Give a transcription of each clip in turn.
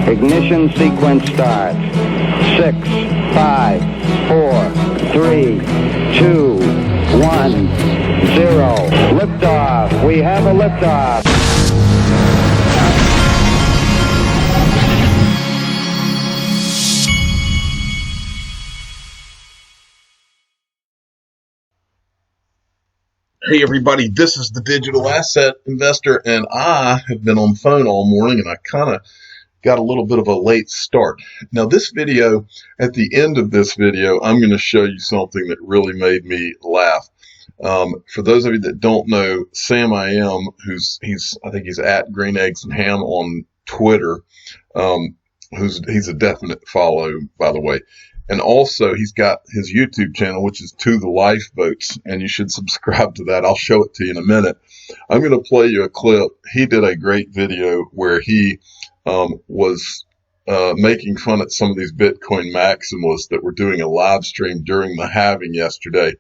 Ignition sequence starts. 6, 5, 4, 3, 2, 1, 0. Liftoff. We have a liftoff. Hey everybody, this is the Digital Asset Investor, and I have been on the phone all morning, and I kind of got a little bit of a late start. Now this video, at the end of this video, I'm going to show you something that really made me laugh. For those of you that don't know, Sam I Am, I think he's at Green Eggs and Ham on Twitter, he's a definite follow, by the way. And also, he's got his YouTube channel, which is To the Lifeboats, and you should subscribe to that. I'll show it to you in a minute. I'm going to play you a clip. He did a great video where he was making fun at some of these Bitcoin maximalists that were doing a live stream during the halving yesterday.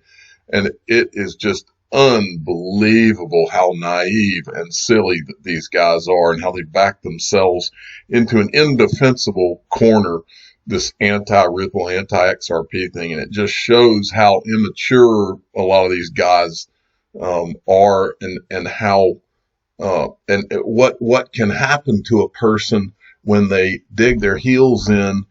And it is just unbelievable how naive and silly that these guys are and how they back themselves into an indefensible corner, this anti-Ripple, anti-XRP thing, and it just shows how immature a lot of these guys are, and how and what can happen to a person when they dig their heels in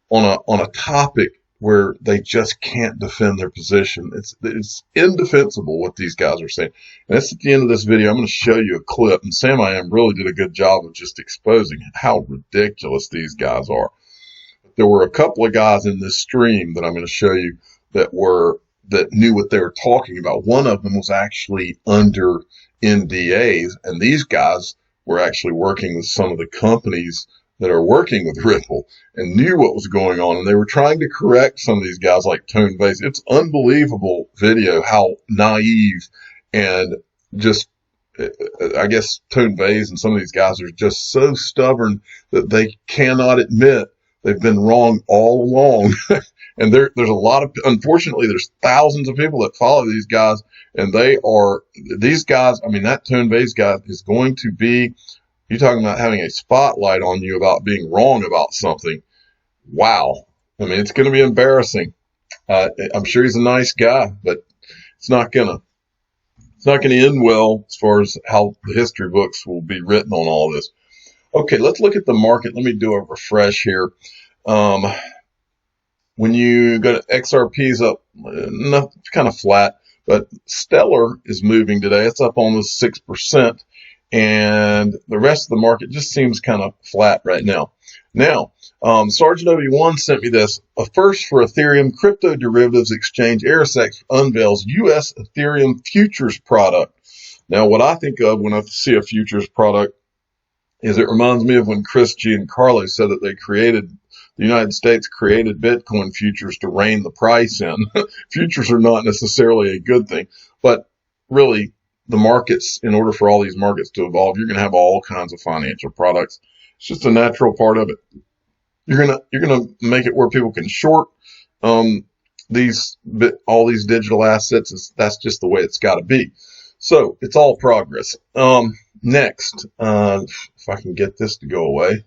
on a topic where they just can't defend their position. It's indefensible what these guys are saying. And that's at the end of this video. I'm going to show you a clip, and Sam I Am really did a good job of just exposing how ridiculous these guys are. There were a couple of guys in this stream that I'm going to show you that knew what they were talking about. One of them was actually under NDAs, and these guys were actually working with some of the companies that are working with Ripple and knew what was going on, and they were trying to correct some of these guys like Tone Vays. It's unbelievable video how naive and just, I guess Tone Vays and some of these guys are just so stubborn that they cannot admit they've been wrong all along. And there's a lot of, unfortunately, there's thousands of people that follow these guys, and these guys, I mean, that Tone Vays guy is going to be, you're talking about having a spotlight on you about being wrong about something. Wow. I mean, it's going to be embarrassing. I'm sure he's a nice guy, but it's not going to end well as far as how the history books will be written on all this. Okay, let's look at the market. Let me do a refresh here. When you go to XRP's up, kind of flat, but Stellar is moving today. It's up almost 6%. And the rest of the market just seems kind of flat right now. Now, Sergeant Obi-Wan sent me this. A first for Ethereum, crypto derivatives exchange Sachs unveils U.S. Ethereum futures product. Now, what I think of when I see a futures product is it reminds me of when Chris Giancarlo said that the United States created Bitcoin futures to rein the price in. Futures are not necessarily a good thing, but really, the markets, in order for all these markets to evolve, you're going to have all kinds of financial products. It's just a natural part of it. You're going to make it where people can short all these digital assets. That's just the way it's got to be. So it's all progress. Next, if I can get this to go away.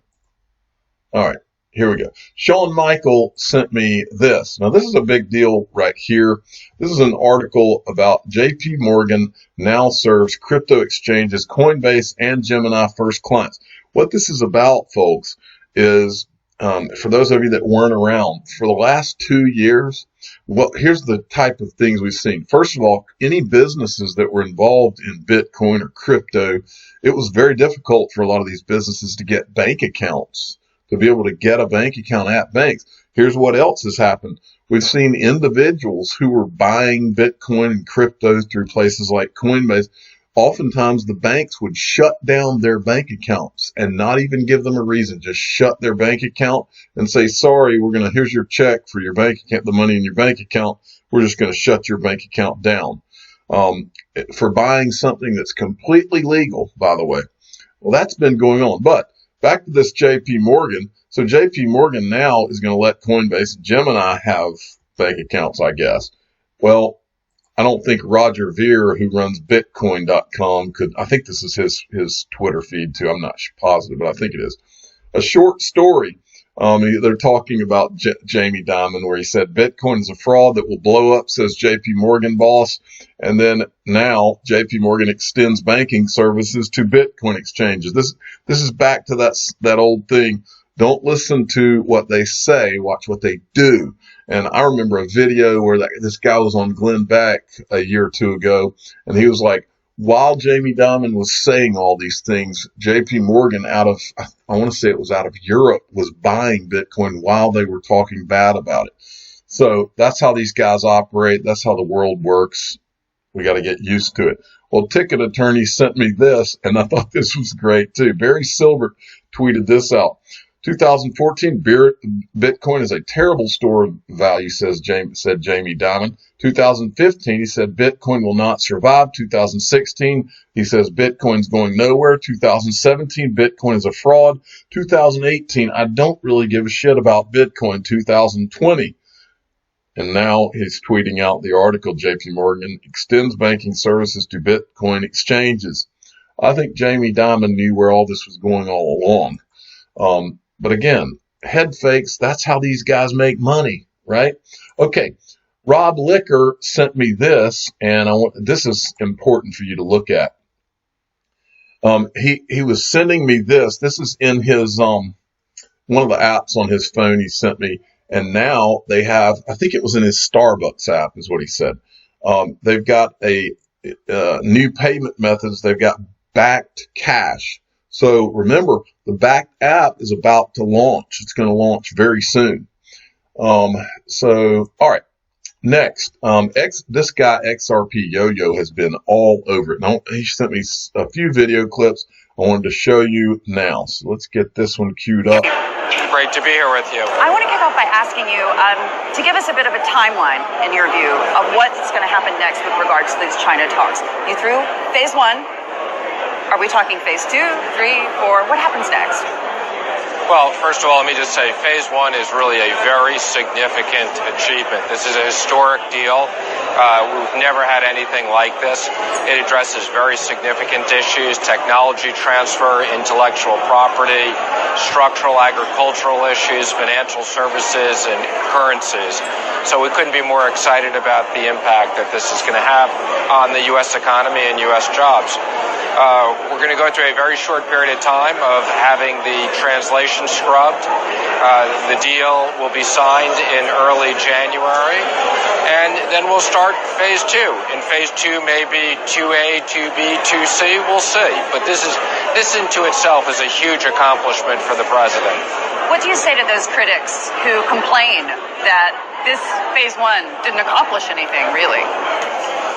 All right. Here we go. Sean Michael sent me this. Now, this is a big deal right here. This is an article about JP Morgan now serves crypto exchanges, Coinbase, and Gemini first clients. What this is about, folks, is for those of you that weren't around, for the last 2 years, here's the type of things we've seen. First of all, any businesses that were involved in Bitcoin or crypto, it was very difficult for a lot of these businesses to get bank accounts, to be able to get a bank account at banks. Here's what else has happened. We've seen individuals who were buying Bitcoin and crypto through places like Coinbase. Oftentimes the banks would shut down their bank accounts and not even give them a reason, just shut their bank account and say, sorry, here's your check for your bank account, the money in your bank account. We're just going to shut your bank account down. For buying something that's completely legal, by the way. Well, that's been going on, but back to this JP Morgan. So JP Morgan now is going to let Coinbase and Gemini have bank accounts, I guess. Well, I don't think Roger Ver, who runs Bitcoin.com, could. I think this is his Twitter feed too. I'm not positive, but I think it is. a short story. They're talking about Jamie Dimon, where he said Bitcoin is a fraud that will blow up, says JP Morgan boss. And then now JP Morgan extends banking services to Bitcoin exchanges. This is back to that old thing. Don't listen to what they say, watch what they do. And I remember a video where this guy was on Glenn Beck a year or two ago, and he was like, while Jamie Dimon was saying all these things, JP Morgan out of, I want to say it was out of Europe, was buying Bitcoin while they were talking bad about it. So that's how these guys operate. That's how the world works. We got to get used to it. Well, Ticket Attorney sent me this, and I thought this was great too. Barry Silbert tweeted this out. 2014, Bitcoin is a terrible store of value, said Jamie Dimon. 2015, he said Bitcoin will not survive. 2016, he says Bitcoin's going nowhere. 2017, Bitcoin is a fraud. 2018, I don't really give a shit about Bitcoin. 2020, and now he's tweeting out the article, JP Morgan extends banking services to Bitcoin exchanges. I think Jamie Dimon knew where all this was going all along. But again, head fakes, that's how these guys make money, right? Okay, Rob Licker sent me this, and this is important for you to look at. He was sending me this. This is in his one of the apps on his phone he sent me, and now they have, I think it was in his Starbucks app is what he said. They've got a new payment methods. They've got backed cash. So remember, the backed app is about to launch. It's going to launch very soon. All right. Next, this guy XRP Yo-Yo has been all over it. Now, he sent me a few video clips I wanted to show you now. So let's get this one queued up. Great to be here with you. I want to kick off by asking you to give us a bit of a timeline, in your view, of what's going to happen next with regards to these China talks. You through phase one. Are we talking phase 2, 3, 4? What happens next? Well, first of all, let me just say phase one is really a very significant achievement. This is a historic deal. We've never had anything like this. It addresses very significant issues: technology transfer, intellectual property, structural agricultural issues, financial services, and currencies. So we couldn't be more excited about the impact that this is going to have on the U.S. economy and U.S. jobs. We're going to go through a very short period of time of having the translation scrubbed. The deal will be signed in early January, and then we'll start phase 2. In phase 2, maybe 2A, 2B, 2C, we'll see. But this into itself is a huge accomplishment for the president. What do you say to those critics who complain that this phase 1 didn't accomplish anything, really?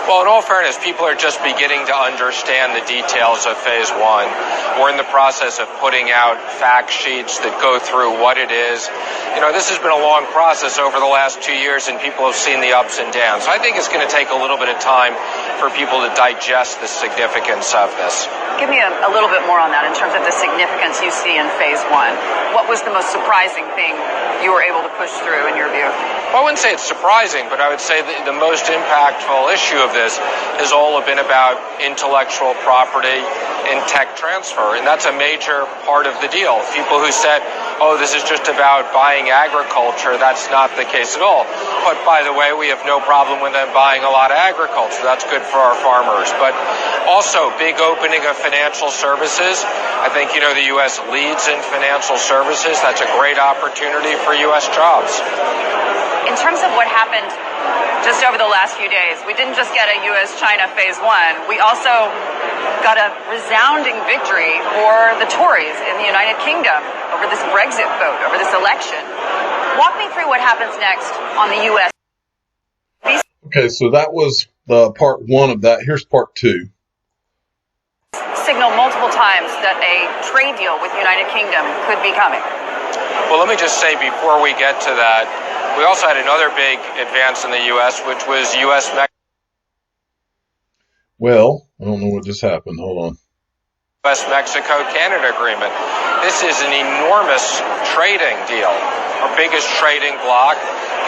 Well, in all fairness, people are just beginning to understand the details of phase 1. We're in the process of putting out fact sheets that go through what it is. You know, this has been a long process over the last 2 years, and people have seen the ups and downs. So I think it's going to take a little bit of time for people to digest the significance of this. Give me a little bit more on that in terms of the significance you see in phase 1. What was the most surprising thing you were able to push through in your view? Well, I wouldn't say it's surprising, but I would say the most impactful issue of this has all been about intellectual property and tech transfer, and that's a major part of the deal. People who said, oh, this is just about buying agriculture, that's not the case at all. But by the way, we have no problem with them buying a lot of agriculture. That's good for our farmers. But also, big opening of financial services. I think, the U.S. leads in financial services. That's a great opportunity for U.S. jobs. In terms of what happened just over the last few days, we didn't just get a U.S.-China phase 1. We also got a resounding victory for the Tories in the United Kingdom over this Brexit vote, over this election. Walk me through what happens next on the U.S. Okay, so that was the part 1 of that. Here's part 2. Signaled multiple times that a trade deal with the United Kingdom could be coming. Well, let me just say before we get to that, we also had another big advance in the U.S., which was U.S.-Mexico. Well, I don't know what just happened. Hold on. U.S.-Mexico-Canada agreement. This is an enormous trading deal, our biggest trading bloc.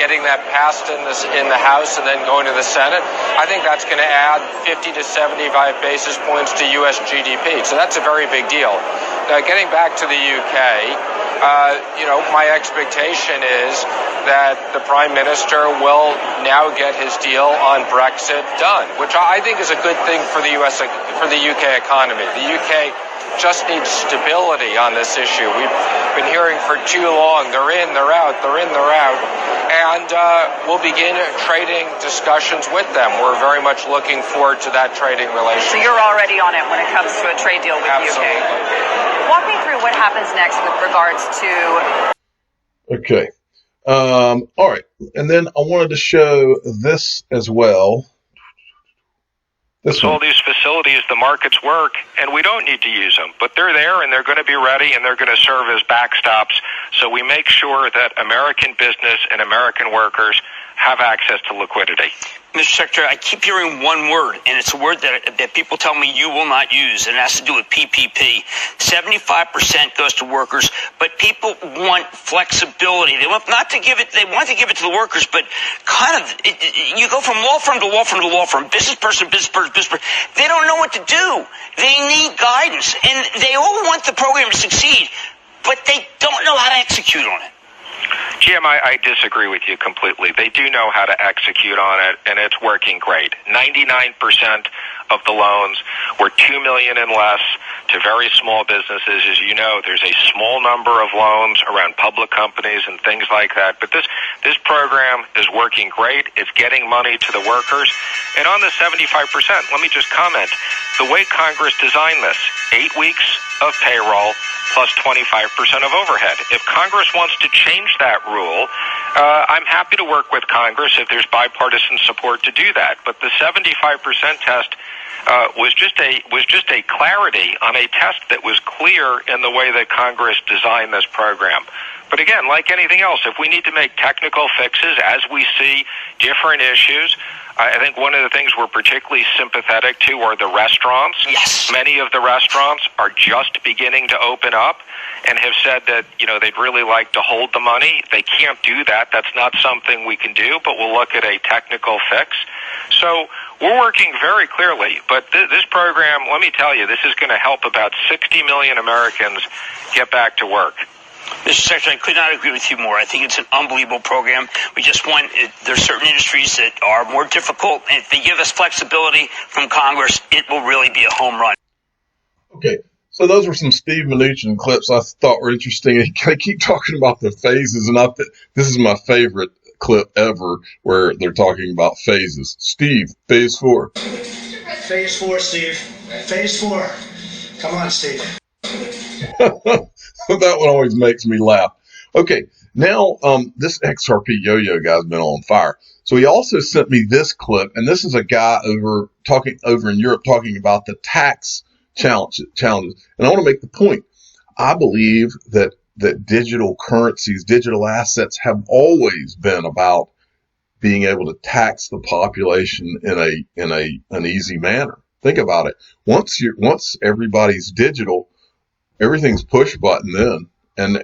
Getting that passed in the House and then going to the Senate, I think that's going to add 50 to 75 basis points to U.S. GDP. So that's a very big deal. Now, getting back to the UK, My expectation is that the Prime Minister will now get his deal on Brexit done, which I think is a good thing for the UK economy. The UK just needs stability on this issue. We've been hearing for too long, they're in, they're out, they're in, they're out. And we'll begin trading discussions with them. We're very much looking forward to that trading relationship. So you're already on it when it comes to a trade deal with the UK. Walk me through what happens next with regards to... Okay. All right. And then I wanted to show this as well. All these facilities, the markets work, and we don't need to use them. But they're there, and they're going to be ready, and they're going to serve as backstops. So we make sure that American business and American workers have access to liquidity. Mr. Secretary, I keep hearing one word, and it's a word that people tell me you will not use, and it has to do with PPP. 75% goes to workers, but people want flexibility. They want not to give it. They want to give it to the workers, but kind of you go from law firm to law firm to law firm, business person, business person, business person. They don't know what to do. They need guidance, and they all want the program to succeed, but they don't know how to execute on it. Jim, I disagree with you completely. They do know how to execute on it, and it's working great. 99% of the loans were $2 million and less to very small businesses. As you know, there's a small number of loans around public companies and things like that. But this program is working great. It's getting money to the workers. And on the 75%, let me just comment. The way Congress designed this, 8 weeks of payroll plus 25% of overhead. If Congress wants to change that rule, I'm happy to work with Congress if there's bipartisan support to do that. But the 75% test was just a clarity on a test that was clear in the way that Congress designed this program. But again, like anything else, if we need to make technical fixes as we see different issues, I think one of the things we're particularly sympathetic to are the restaurants. Yes. Many of the restaurants are just beginning to open up and have said that, they'd really like to hold the money. They can't do that. That's not something we can do, but we'll look at a technical fix. So we're working very clearly, but this program, let me tell you, this is going to help about 60 million Americans get back to work. Mr. Secretary, I could not agree with you more. I think it's an unbelievable program. We just want, there's certain industries that are more difficult, and if they give us flexibility from Congress, it will really be a home run. Okay, so those were some Steve Mnuchin clips I thought were interesting. I keep talking about the phases, and this is my favorite clip ever where they're talking about phases. Steve, phase 4. Phase 4, Steve. Phase 4. Come on, Steve. That one always makes me laugh. Okay, now this XRP yo-yo guy's been on fire. So he also sent me this clip, and this is a guy over in Europe talking about the tax challenges. And I want to make the point. I believe that digital currencies, digital assets have always been about being able to tax the population in an easy manner. Think about it. Once everybody's digital, everything's push button then.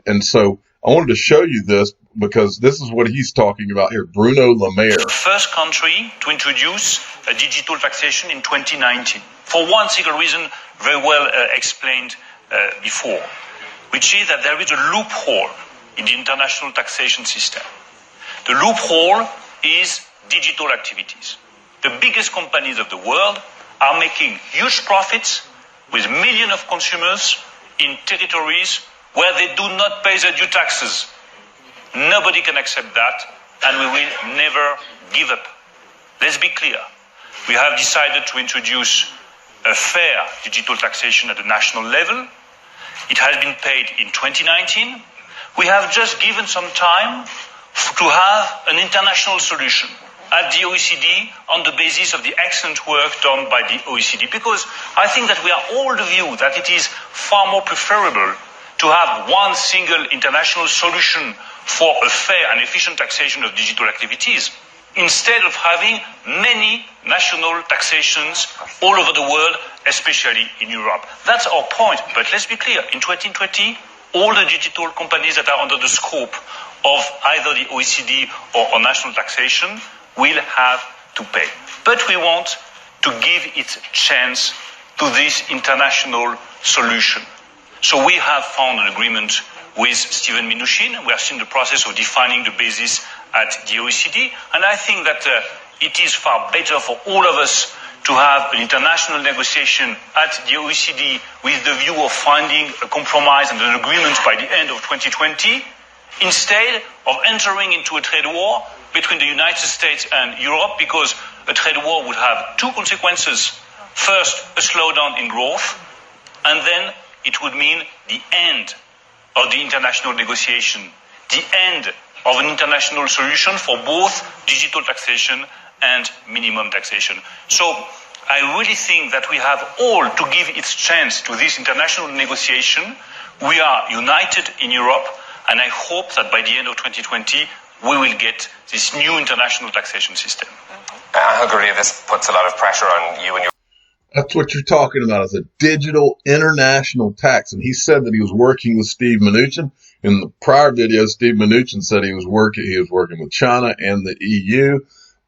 And so I wanted to show you this because this is what he's talking about here. Bruno Le Maire. First country to introduce a digital taxation in 2019 for one single reason very well explained before, which is that there is a loophole in the international taxation system. The loophole is digital activities. The biggest companies of the world are making huge profits with millions of consumers in territories where they do not pay their due taxes. Nobody can accept that, and we will never give up. Let's be clear. We have decided to introduce a fair digital taxation at the national level. It has been paid in 2019. We have just given some time to have an international solution at the OECD on the basis of the excellent work done by the OECD, because I think that we are all the view that it is far more preferable to have one single international solution for a fair and efficient taxation of digital activities, instead of having many national taxations all over the world, especially in Europe. That's our point. But let's be clear, in 2020, all the digital companies that are under the scope of either the OECD or national taxation will have to pay. But we want to give its chance to this international solution. So we have found an agreement with Steven Mnuchin. We are still in the process of defining the basis at the OECD. And I think that it is far better for all of us to have an international negotiation at the OECD with the view of finding a compromise and an agreement by the end of 2020, instead of entering into a trade war between the United States and Europe, because a trade war would have two consequences. First, a slowdown in growth, and then it would mean the end of the international negotiation, the end of an international solution for both digital taxation and minimum taxation. So I really think that we have all to give its chance to this international negotiation. We are united in Europe, and I hope that by the end of 2020, we will get this new international taxation system. I agree. This puts a lot of pressure on you and your... That's what you're talking about, is a digital international tax. And he said that he was working with Steve Mnuchin. In the prior video, Steve Mnuchin said he was working with China and the EU.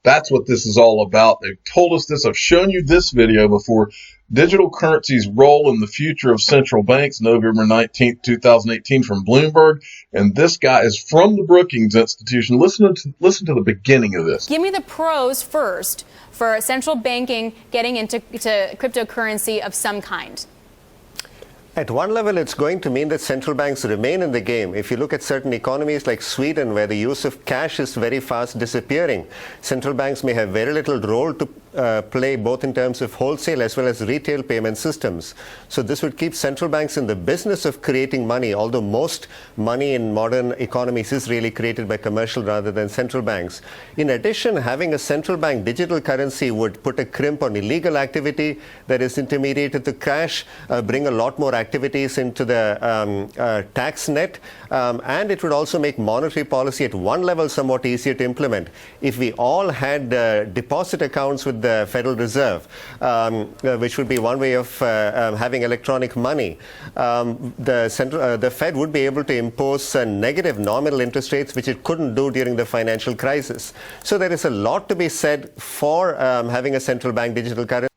That's what this is all about. They've told us this. I've shown you this video before. Digital currency's role in the future of central banks, November 19th, 2018 from Bloomberg. And this guy is from the Brookings Institution. Listen to the beginning of this. Give me the pros first for central banking getting into cryptocurrency of some kind. At one level, it's going to mean that central banks remain in the game. If you look at certain economies like Sweden, where the use of cash is very fast disappearing, central banks may have very little role to play, both in terms of wholesale as well as retail payment systems. So this would keep central banks in the business of creating money, although most money in modern economies is really created by commercial rather than central banks. In addition, having a central bank digital currency would put a crimp on illegal activity that is intermediated to cash, bring a lot more activities into the tax net, and it would also make monetary policy at one level somewhat easier to implement. If we all had deposit accounts with the Federal Reserve, which would be one way of having electronic money, the Fed would be able to impose negative nominal interest rates, which it couldn't do during the financial crisis. So there is a lot to be said for having a central bank digital currency.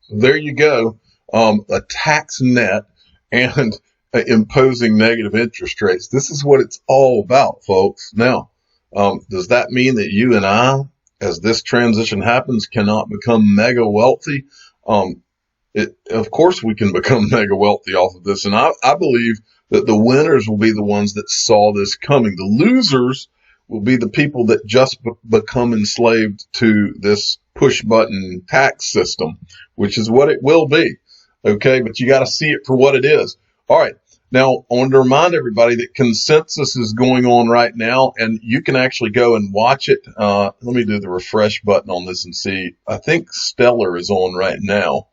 There you go. A tax net and imposing negative interest rates. This is what it's all about, folks. Now, does that mean that you and I, as this transition happens, cannot become mega wealthy? Of course we can become mega wealthy off of this. And I believe that the winners will be the ones that saw this coming. The losers will be the people that just become enslaved to this push button tax system, which is what it will be. Okay, but you got to see it for what it is. All right. Now, I want to remind everybody that Consensus is going on right now, and you can actually go and watch it. Let me do the refresh button on this and see. I think Stellar is on right now.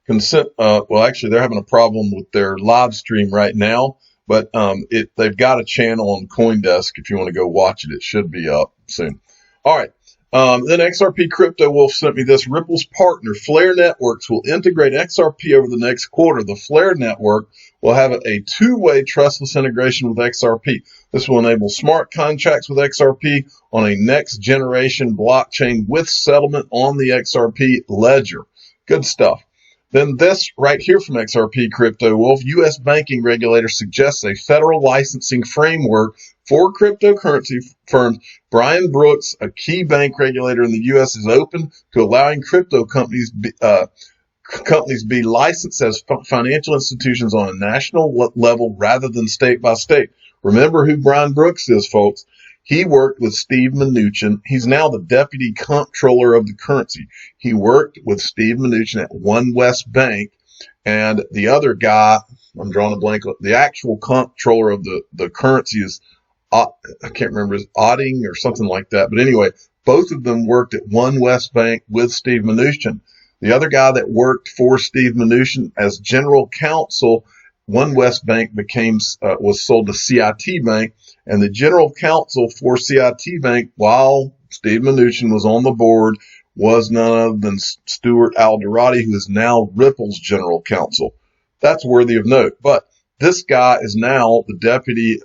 Well, actually, they're having a problem with their live stream right now, but they've got a channel on CoinDesk. If you want to go watch it, it should be up soon. All right. Then XRP Crypto Wolf sent me this. Ripple's partner, Flare Networks, will integrate XRP over the next quarter. The Flare Network will have a two-way trustless integration with XRP. This will enable smart contracts with XRP on a next-generation blockchain with settlement on the XRP ledger. Good stuff. Then this right here from XRP Crypto Wolf, U.S. banking regulator suggests a federal licensing framework for cryptocurrency firms. Brian Brooks, a key bank regulator in the U.S., is open to allowing crypto companies be licensed as financial institutions on a national level rather than state by state. Remember who Brian Brooks is, folks. He worked with Steve Mnuchin. He's now the deputy comptroller of the currency. He worked with Steve Mnuchin at One West Bank, and the other guy, I'm drawing a blank, the actual comptroller of the currency is, I can't remember, is Otting or something like that. But anyway, both of them worked at One West Bank with Steve Mnuchin. The other guy that worked for Steve Mnuchin as general counsel, One West Bank was sold to CIT Bank, and the general counsel for CIT Bank, while Steve Mnuchin was on the board, was none other than Stuart Alderati, who is now Ripple's general counsel. That's worthy of note. But this guy is now the deputy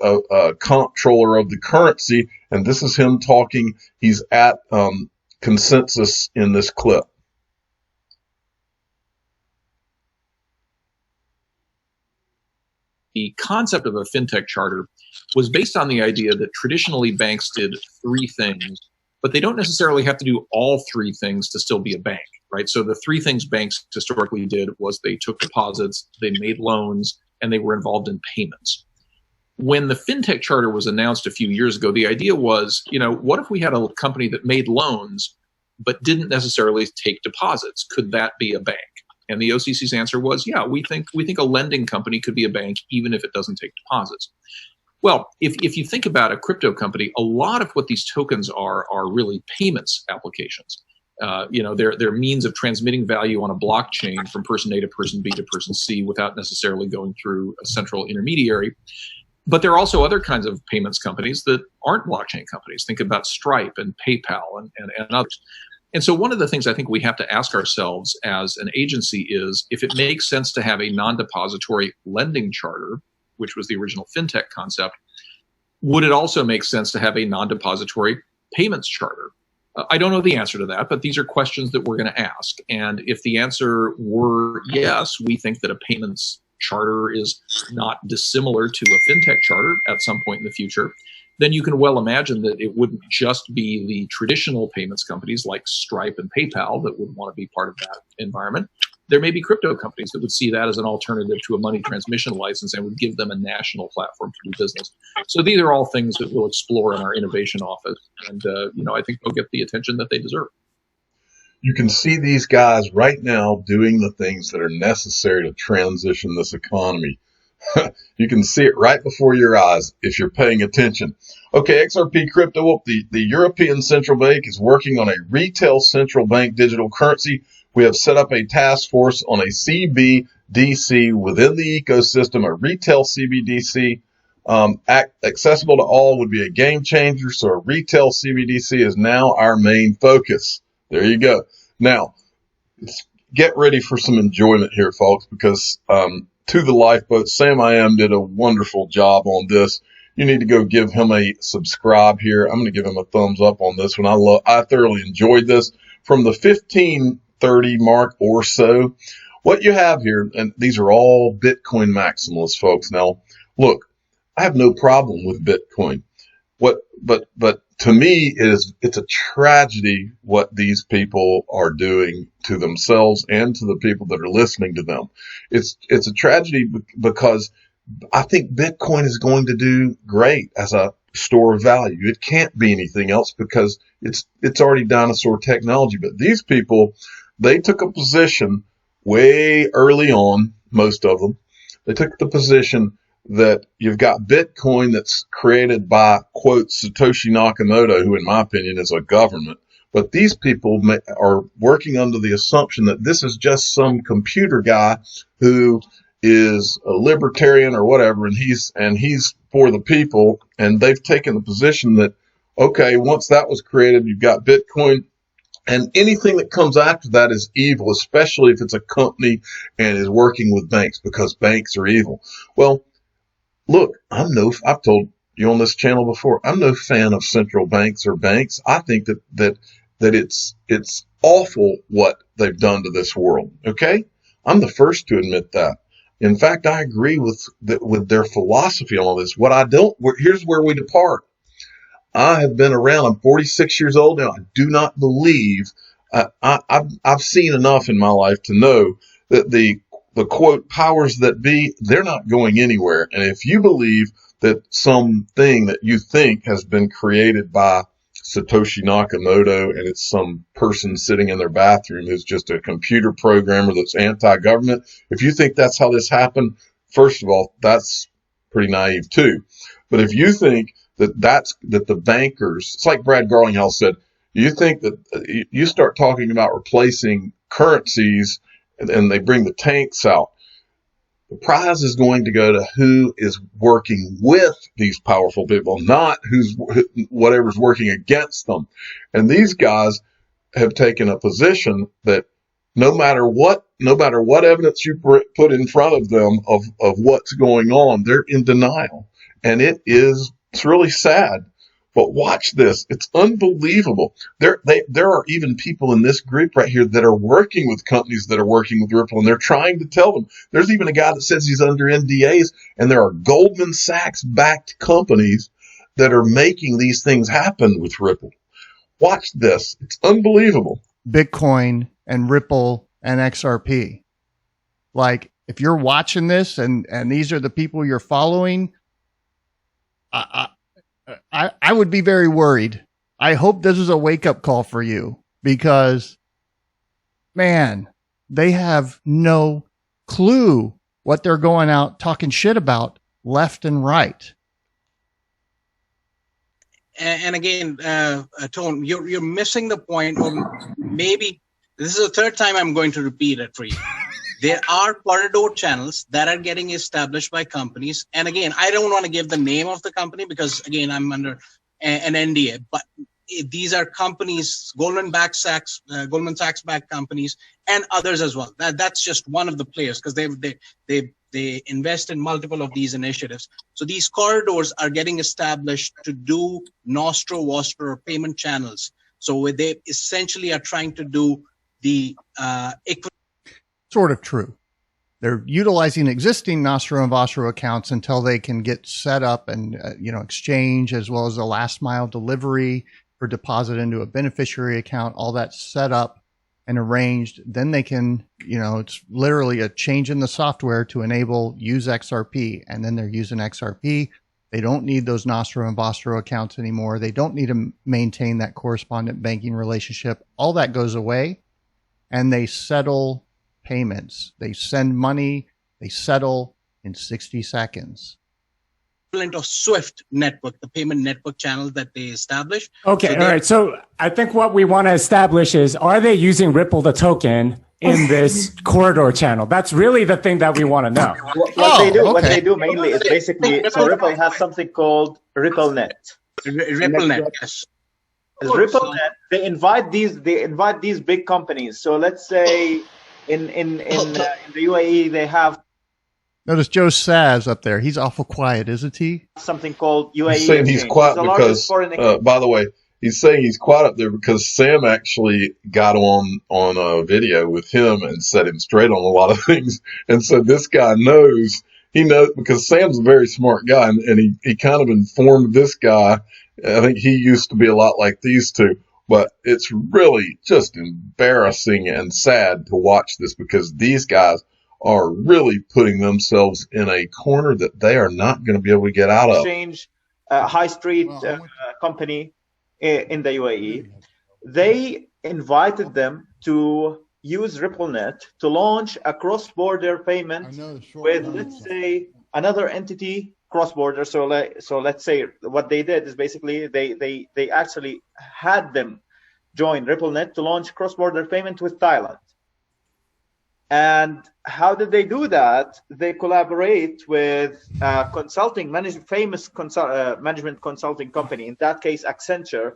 comptroller of the currency, and this is him talking. He's at Consensus in this clip. the concept of a fintech charter was based on the idea that traditionally banks did three things, but they don't necessarily have to do all three things to still be a bank, right? So the three things banks historically did was they took deposits, they made loans, and they were involved in payments. When the fintech charter was announced a few years ago, the idea was, what if we had a company that made loans but didn't necessarily take deposits? Could that be a bank? And the OCC's answer was, yeah, we think a lending company could be a bank even if it doesn't take deposits. Well, if you think about a crypto company, a lot of what these tokens are really payments applications. They're means of transmitting value on a blockchain from person A to person B to person C without necessarily going through a central intermediary. But there are also other kinds of payments companies that aren't blockchain companies. Think about Stripe and PayPal and others. And so one of the things I think we have to ask ourselves as an agency is if it makes sense to have a non-depository lending charter, which was the original fintech concept, would it also make sense to have a non-depository payments charter? I don't know the answer to that, but these are questions that we're going to ask. And if the answer were yes, we think that a payments charter is not dissimilar to a fintech charter at some point in the future, then you can well imagine that it wouldn't just be the traditional payments companies like Stripe and PayPal that would want to be part of that environment. There may be crypto companies that would see that as an alternative to a money transmission license and would give them a national platform to do business. So these are all things that we'll explore in our innovation office. And, I think they'll get the attention that they deserve. You can see these guys right now doing the things that are necessary to transition this economy. You can see it right before your eyes if you're paying attention. Okay, XRP crypto, the European Central Bank is working on a retail central bank digital currency. We have set up a task force on a CBDC within the ecosystem, a retail CBDC. Accessible to all would be a game changer. So a retail CBDC is now our main focus. There you go. Now, get ready for some enjoyment here, folks, because To the Lifeboat, Sam I Am did a wonderful job on this. You need to go give him a subscribe here. I'm going to give him a thumbs up on this one. I thoroughly enjoyed this. From the 1530 mark or so, what you have here, and these are all Bitcoin maximalists, folks. Now, look, I have no problem with Bitcoin. But to me, it's a tragedy what these people are doing to themselves and to the people that are listening to them. It's a tragedy because I think Bitcoin is going to do great as a store of value. It can't be anything else because it's already dinosaur technology. But these people, they took a position way early on, most of them. They took the position that you've got Bitcoin that's created by, quote, Satoshi Nakamoto, who in my opinion is a government. But these people are working under the assumption that this is just some computer guy who is a libertarian or whatever, and he's for the people. And they've taken the position that, okay, once that was created, you've got Bitcoin. And anything that comes after that is evil, especially if it's a company and is working with banks, because banks are evil. Well, look, I've told you on this channel before, I'm no fan of central banks or banks. I think that it's awful what they've done to this world. Okay? I'm the first to admit that. In fact, I agree with their philosophy on all this. Here's where we depart. I have been around. I'm 46 years old now. I do not believe, I've seen enough in my life to know that the quote powers that be, they're not going anywhere. And if you believe that something that you think has been created by Satoshi Nakamoto and it's some person sitting in their bathroom who's just a computer programmer that's anti-government, if you think that's how this happened, first of all, that's pretty naive too. But if you think that the bankers, it's like Brad Garlinghouse said, you think that you start talking about replacing currencies and they bring the tanks out, the prize is going to go to who is working with these powerful people, not whatever's working against them. And these guys have taken a position that no matter what evidence you put in front of them of what's going on, they're in denial. And it's really sad But watch this. It's unbelievable. There are even people in this group right here that are working with companies that are working with Ripple, and they're trying to tell them. There's even a guy that says he's under NDAs, and there are Goldman Sachs backed companies that are making these things happen with Ripple. Watch this. It's unbelievable. Bitcoin and Ripple and XRP. Like, if you're watching this and these are the people you're following, I would be very worried. I hope this is a wake-up call for you, because, man, they have no clue what they're going out talking shit about left and right. And again, Tone, you're missing the point. Or maybe this is the third time I'm going to repeat it for you. There are corridor channels that are getting established by companies. And again, I don't want to give the name of the company because, again, I'm under an NDA. But these are companies, Goldman Sachs backed companies, and others as well. That's just one of the players, because they invest in multiple of these initiatives. So these corridors are getting established to do nostro vostro or payment channels. So they essentially are trying to do the sort of true. They're utilizing existing nostro and vostro accounts until they can get set up and exchange, as well as the last mile delivery for deposit into a beneficiary account, all that set up and arranged. Then they can, it's literally a change in the software to enable use XRP, and then they're using XRP. They don't need those nostro and vostro accounts anymore. They don't need to maintain that correspondent banking relationship. All that goes away, and they settle payments. They send money, they settle in 60 seconds. Of SWIFT network, the payment network channel that they established. Okay, all right. So I think what we want to establish is, are they using Ripple the token in this corridor channel? That's really the thing that we want to know. What they do mainly is basically, so Ripple has something called RippleNet. RippleNet, yes. As RippleNet, they invite these big companies. So let's say in the UAE they have. Notice Joe Saz up there. He's awful quiet, isn't he? Something called UAE. He's saying he's quiet because, by the way, he's saying he's quiet up there because Sam actually got on a video with him and set him straight on a lot of things. And so this guy knows, because Sam's a very smart guy, and he kind of informed this guy. I think he used to be a lot like these two. But it's really just embarrassing and sad to watch this, because these guys are really putting themselves in a corner that they are not going to be able to get out of. Exchange, high street company in the UAE, they invited them to use RippleNet to launch a cross-border payment with, let's say, another entity cross-border. So let's say what they did is basically they actually had them join RippleNet to launch cross-border payment with Thailand. And how did they do that? They collaborate with famous management consulting company, in that case Accenture.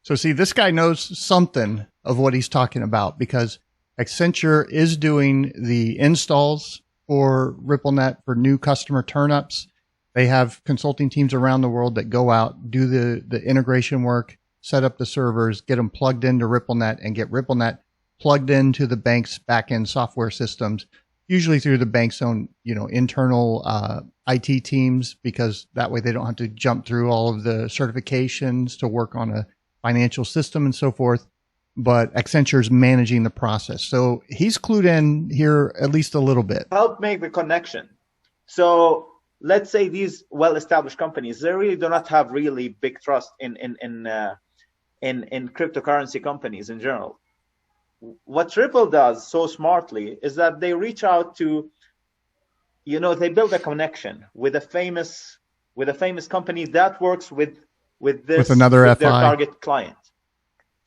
So see, this guy knows something of what he's talking about, because Accenture is doing the installs for RippleNet for new customer turnups. They have consulting teams around the world that go out, do the integration work, set up the servers, get them plugged into RippleNet, and get RippleNet plugged into the bank's back-end software systems, usually through the bank's own, internal IT teams, because that way they don't have to jump through all of the certifications to work on a financial system and so forth. But Accenture's managing the process. So he's clued in here at least a little bit. Help make the connection. So let's say these well-established companies, they really do not have really big trust in cryptocurrency companies in general. What Ripple does so smartly is that they reach out to, they build a connection with a famous company that works with another FI. Their target client,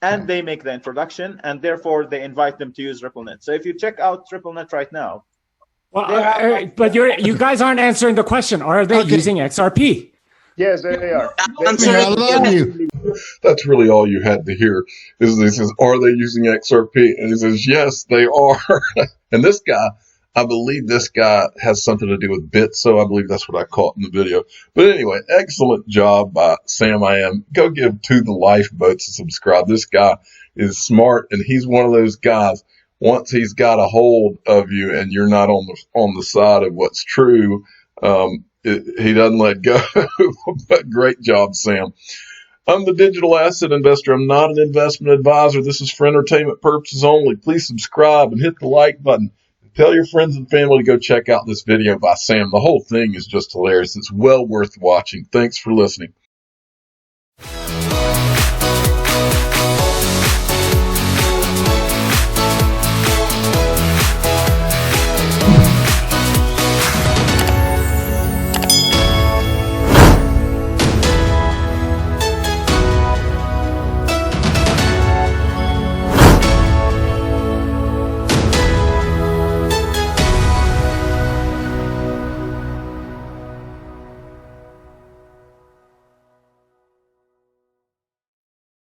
and they make the introduction, and therefore they invite them to use RippleNet. So if you check out RippleNet right now, but you guys aren't answering the question. Are they using XRP? Yes, they are. I love you. That's really all you had to hear. He says, are they using XRP? And he says, yes, they are. And this guy, I believe this guy has something to do with bits, so I believe that's what I caught in the video. But anyway, excellent job by Sam I Am. Go give To the Lifeboats a subscribe. This guy is smart, and he's one of those guys, once he's got a hold of you and you're not on the side of what's true, he doesn't let go. But great job, Sam. I'm the digital asset investor. I'm not an investment advisor. This is for entertainment purposes only. Please subscribe and hit the like button. Tell your friends and family to go check out this video by Sam. The whole thing is just hilarious. It's well worth watching. Thanks for listening.